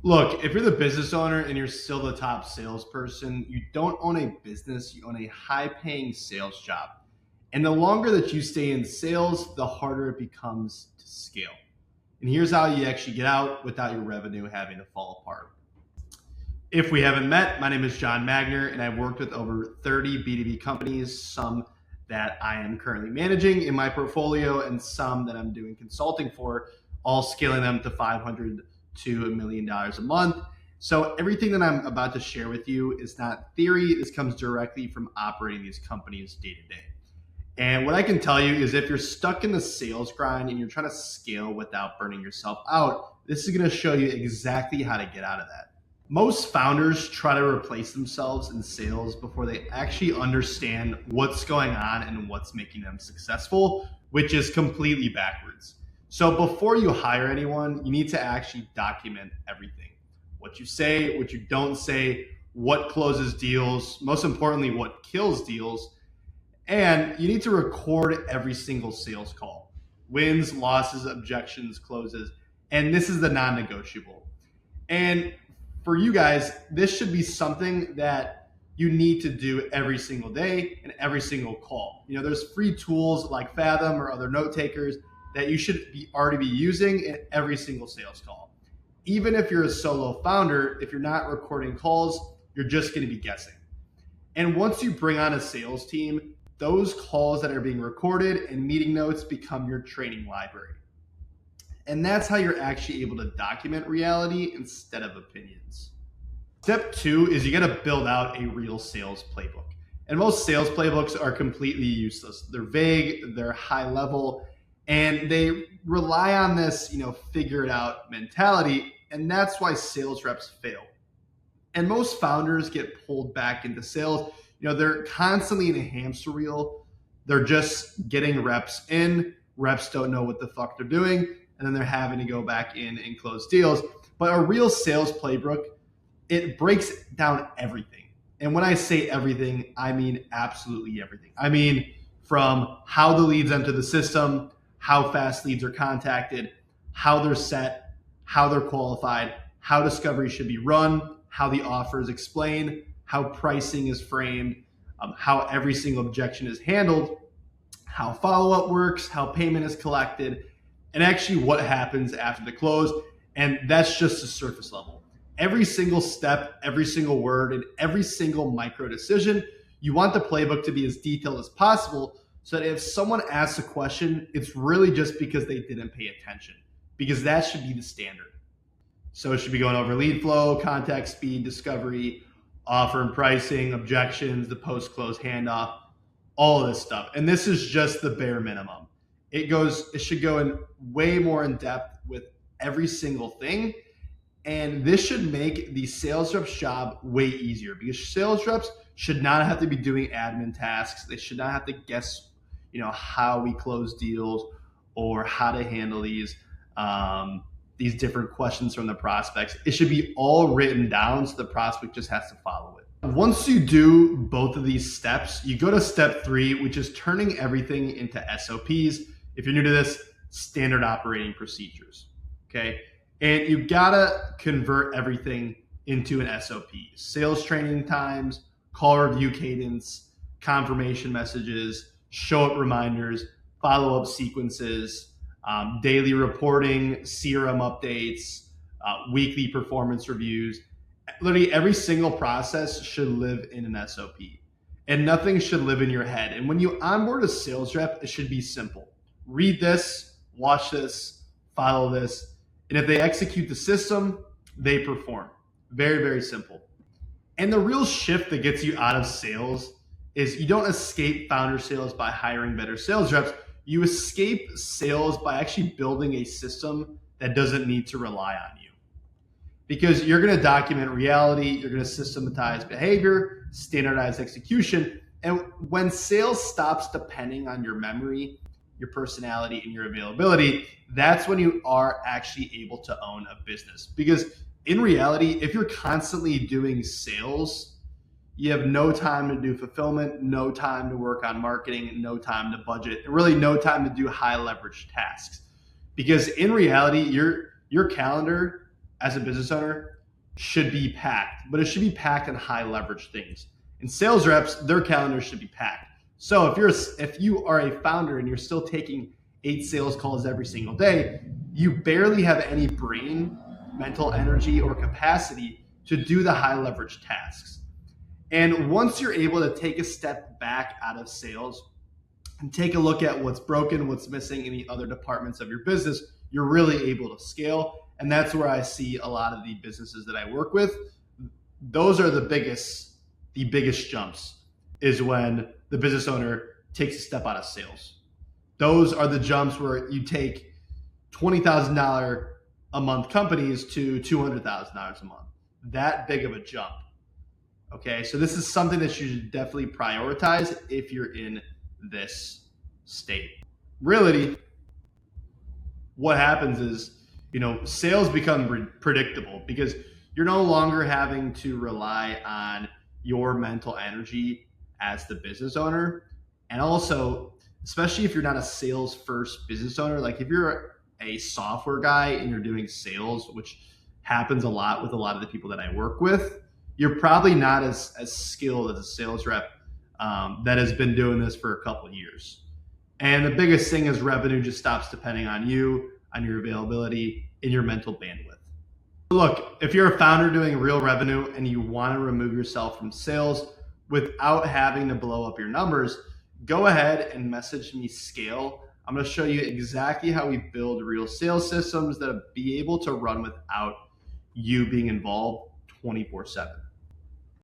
Look, if you're the business owner and you're still the top salesperson, you don't own a business, you own a high paying sales job. And the longer that you stay in sales, the harder it becomes to scale. And here's how you actually get out without your revenue having to fall apart. If we haven't met, my name is John Magner, and I've worked with over 30 B2B companies, some that I am currently managing in my portfolio and some that I'm doing consulting for, all scaling them to 500 to $1 million a month. So everything that I'm about to share with you is not theory. This comes directly from operating these companies day to day. And what I can tell you is if you're stuck in the sales grind and you're trying to scale without burning yourself out, this is going to show you exactly how to get out of that. Most founders try to replace themselves in sales before they actually understand what's going on and what's making them successful, which is completely backwards. So before you hire anyone, you need to actually document everything. What you say, what you don't say, what closes deals, most importantly, what kills deals. And you need to record every single sales call, wins, losses, objections, closes. And this is the non-negotiable. And for you guys, this should be something that you need to do every single day and every single call. You know, there's free tools like Fathom or other note takers that you should already be using in every single sales call. Even if you're a solo founder, if you're not recording calls, you're just going to be guessing. And once you bring on a sales team, those calls that are being recorded and meeting notes become your training library. And that's how you're actually able to document reality instead of opinions. Step 2 is you got to build out a real sales playbook. And most sales playbooks are completely useless. They're vague, they're high level, and they rely on this, figure it out mentality. And that's why sales reps fail. And most founders get pulled back into sales. They're constantly in a hamster wheel. They're just getting reps in. Reps don't know what the fuck they're doing. And then they're having to go back in and close deals. But a real sales playbook, it breaks down everything. And when I say everything, I mean absolutely everything. I mean from how the leads enter the system, how fast leads are contacted, how they're set, how they're qualified, how discovery should be run, how the offer is explained, how pricing is framed, how every single objection is handled, how follow-up works, how payment is collected, and actually what happens after the close. And that's just the surface level. Every single step, every single word, and every single micro decision, you want the playbook to be as detailed as possible so that if someone asks a question, it's really just because they didn't pay attention, because that should be the standard. So it should be going over lead flow, contact speed, discovery, offer and pricing, objections, the post-close handoff, all of this stuff. And this is just the bare minimum. It should go in way more in depth with every single thing. And this should make the sales rep's job way easier, because sales reps should not have to be doing admin tasks. They should not have to guess, how we close deals or how to handle these different questions from the prospects. It should be all written down so the prospect just has to follow it. Once you do both of these steps, you go to step 3, which is turning everything into SOPs. If you're new to this, standard operating procedures. Okay. And you gotta convert everything into an SOP. Sales training times, call review cadence, confirmation messages, show up reminders, follow-up sequences, daily reporting, CRM updates, weekly performance reviews. Literally every single process should live in an SOP, and nothing should live in your head. And when you onboard a sales rep, it should be simple. Read this, watch this, follow this. And if they execute the system, they perform. Very, very simple. And the real shift that gets you out of sales is you don't escape founder sales by hiring better sales reps. You escape sales by actually building a system that doesn't need to rely on you. Because you're going to document reality, you're going to systematize behavior, standardize execution. And when sales stops depending on your memory, your personality, and your availability, that's when you are actually able to own a business. Because in reality, if you're constantly doing sales, you have no time to do fulfillment, no time to work on marketing, no time to budget, and really no time to do high leverage tasks. Because in reality, your calendar as a business owner should be packed, but it should be packed in high leverage things. And sales reps, their calendars should be packed. So if you are a founder and you're still taking 8 sales calls every single day, you barely have any brain, mental energy, or capacity to do the high leverage tasks. And once you're able to take a step back out of sales and take a look at what's broken, what's missing in the other departments of your business, you're really able to scale. And that's where I see a lot of the businesses that I work with. Those are the biggest jumps, is when the business owner takes a step out of sales. Those are the jumps where you take $20,000 a month companies to $200,000 a month. That big of a jump. Okay, so this is something that you should definitely prioritize if you're in this state. Really, what happens is, sales become predictable because you're no longer having to rely on your mental energy as the business owner. And also, especially if you're not a sales first business owner, like if you're a software guy and you're doing sales, which happens a lot with a lot of the people that I work with, you're probably not as skilled as a sales rep that has been doing this for a couple of years. And the biggest thing is revenue just stops depending on you, on your availability, and your mental bandwidth. Look, if you're a founder doing real revenue and you want to remove yourself from sales without having to blow up your numbers, go ahead and message me Scale. I'm going to show you exactly how we build real sales systems that will be able to run without you being involved 24/7.